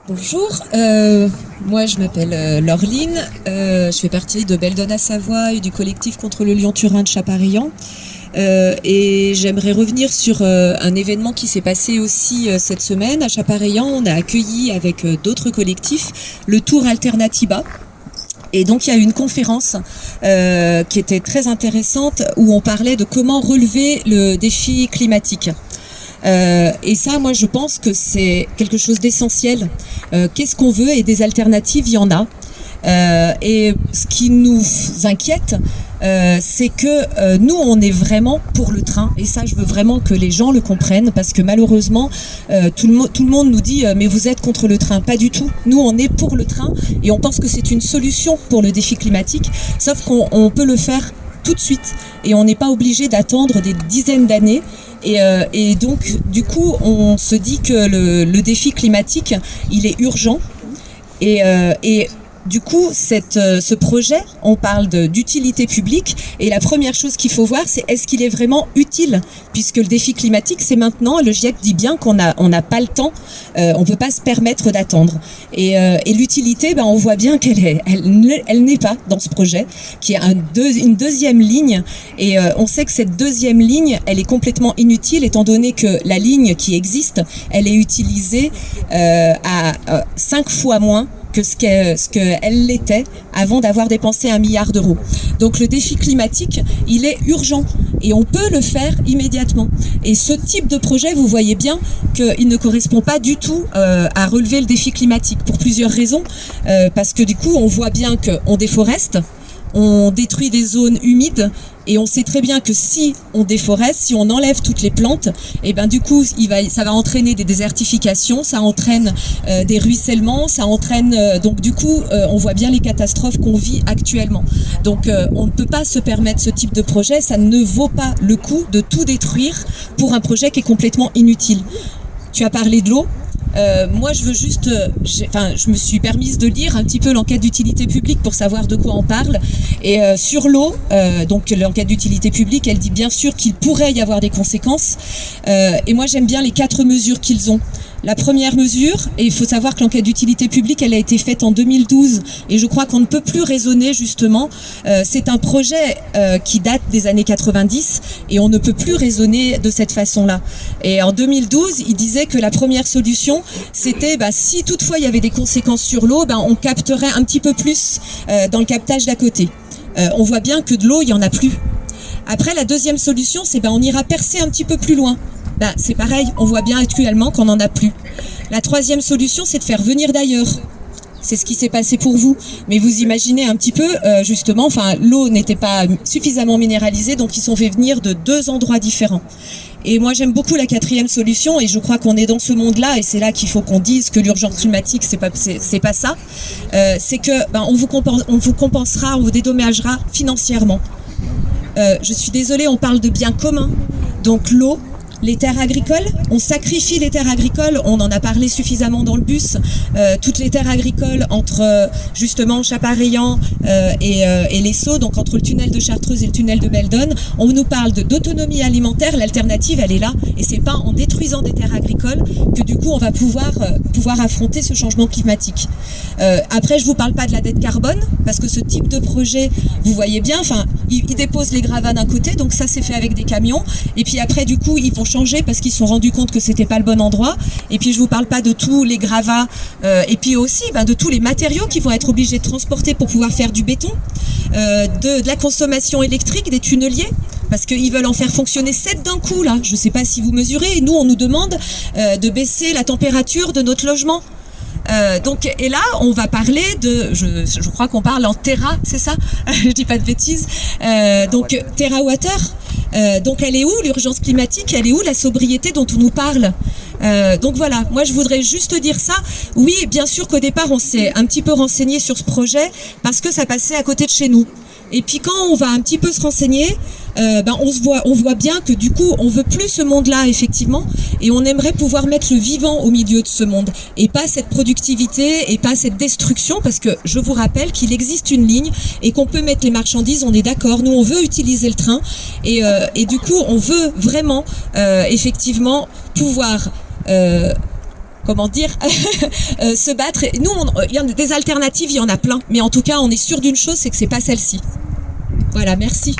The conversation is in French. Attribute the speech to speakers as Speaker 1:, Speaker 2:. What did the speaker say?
Speaker 1: Bonjour, moi je m'appelle Laureline, je fais partie de Belledonne à Savoie et du collectif contre le Lyon-Turin de Chaparillan. Et j'aimerais revenir sur un événement qui s'est passé aussi cette semaine à Chaparillan. On a accueilli avec d'autres collectifs le Tour Alternatiba. Et donc il y a eu une conférence qui était très intéressante où on parlait de comment relever le défi climatique. Et ça, moi, je pense que c'est quelque chose d'essentiel. Qu'est-ce qu'on veut? Et des alternatives, il y en a. Et ce qui nous inquiète, c'est que nous, on est vraiment pour le train. Et ça, je veux vraiment que les gens le comprennent, parce que malheureusement, tout le monde nous dit mais vous êtes contre le train. Pas du tout. Nous, on est pour le train et on pense que c'est une solution pour le défi climatique. Sauf qu'on peut le faire tout de suite et on n'est pas obligé d'attendre des dizaines d'années. Et donc, du coup, on se dit que le défi climatique, il est urgent. Et du coup, ce projet, on parle d'utilité publique. Et la première chose qu'il faut voir, c'est est-ce qu'il est vraiment utile? Puisque le défi climatique, c'est maintenant. Le GIEC dit bien qu'on n'a pas le temps. On peut pas se permettre d'attendre. Et l'utilité, on voit bien elle n'est pas dans ce projet, qui est une deuxième ligne. Et on sait que cette deuxième ligne, elle est complètement inutile, étant donné que la ligne qui existe, elle est utilisée à 5 fois moins que ce qu'elle l'était avant d'avoir dépensé 1 milliard d'euros. Donc le défi climatique, il est urgent et on peut le faire immédiatement. Et ce type de projet, vous voyez bien qu'il ne correspond pas du tout à relever le défi climatique pour plusieurs raisons. Parce que du coup, on voit bien qu'on déforeste, on détruit des zones humides et on sait très bien que si on déforeste, si on enlève toutes les plantes, et du coup ça va entraîner des désertifications, ça entraîne des ruissellements, ça entraîne donc du coup on voit bien les catastrophes qu'on vit actuellement. Donc on ne peut pas se permettre ce type de projet, ça ne vaut pas le coup de tout détruire pour un projet qui est complètement inutile. Tu as parlé de l'eau. Moi, je veux juste, je me suis permise de lire un petit peu l'enquête d'utilité publique pour savoir de quoi on parle. Et sur l'eau, donc l'enquête d'utilité publique, elle dit bien sûr qu'il pourrait y avoir des conséquences. Et moi, j'aime bien les 4 mesures qu'ils ont. La première mesure, et il faut savoir que l'enquête d'utilité publique, elle a été faite en 2012, et je crois qu'on ne peut plus raisonner justement. C'est un projet qui date des années 90, et on ne peut plus raisonner de cette façon-là. Et en 2012, il disait que la première solution, c'était si toutefois il y avait des conséquences sur l'eau, on capterait un petit peu plus dans le captage d'à côté. On voit bien que de l'eau, il n'y en a plus. Après, la deuxième solution, c'est on ira percer un petit peu plus loin. C'est pareil, on voit bien actuellement qu'on n'en a plus. La troisième solution, c'est de faire venir d'ailleurs. C'est ce qui s'est passé pour vous. Mais vous imaginez un petit peu, justement, l'eau n'était pas suffisamment minéralisée, donc ils sont fait venir de 2 endroits différents. Et moi, j'aime beaucoup la 4e solution, et je crois qu'on est dans ce monde-là, et c'est là qu'il faut qu'on dise que l'urgence climatique, c'est pas ça. C'est que on vous compensera, on vous dédommagera financièrement. Je suis désolée, on parle de biens communs, donc l'eau. Les terres agricoles, on sacrifie les terres agricoles, on en a parlé suffisamment dans le bus, toutes les terres agricoles entre justement Chaparillan et les Sauts, donc entre le tunnel de Chartreuse et le tunnel de Belledonne, on nous parle d'autonomie alimentaire, l'alternative elle est là, et c'est pas en détruisant des terres agricoles que du coup on va pouvoir affronter ce changement climatique. Après je vous parle pas de la dette carbone, parce que ce type de projet, vous voyez bien, ils déposent les gravats d'un côté, donc ça c'est fait avec des camions, et puis après du coup ils vont changer parce qu'ils se sont rendus compte que c'était pas le bon endroit. Et puis je vous parle pas de tous les gravats et puis aussi de tous les matériaux qu'ils vont être obligés de transporter pour pouvoir faire du béton, de la consommation électrique des tunneliers, parce qu'ils veulent en faire fonctionner 7 d'un coup là. Je sais pas si vous mesurez, et nous on nous demande de baisser la température de notre logement. Et là, on va parler je crois qu'on parle en téra, c'est ça? Je dis pas de bêtises. Terawatt-heure. Donc elle est où l'urgence climatique? Elle est où la sobriété dont on nous parle? Donc voilà, moi je voudrais juste dire ça. Oui, bien sûr qu'au départ on s'est un petit peu renseigné sur ce projet parce que ça passait à côté de chez nous. Et puis quand on va un petit peu se renseigner, on voit bien que du coup on veut plus ce monde-là effectivement, et on aimerait pouvoir mettre le vivant au milieu de ce monde et pas cette productivité et pas cette destruction, parce que je vous rappelle qu'il existe une ligne et qu'on peut mettre les marchandises, on est d'accord, nous on veut utiliser le train et du coup on veut vraiment effectivement pouvoir comment dire, se battre. Nous, il y en a des alternatives, il y en a plein. Mais en tout cas, on est sûr d'une chose, c'est que c'est pas celle-ci. Voilà, merci.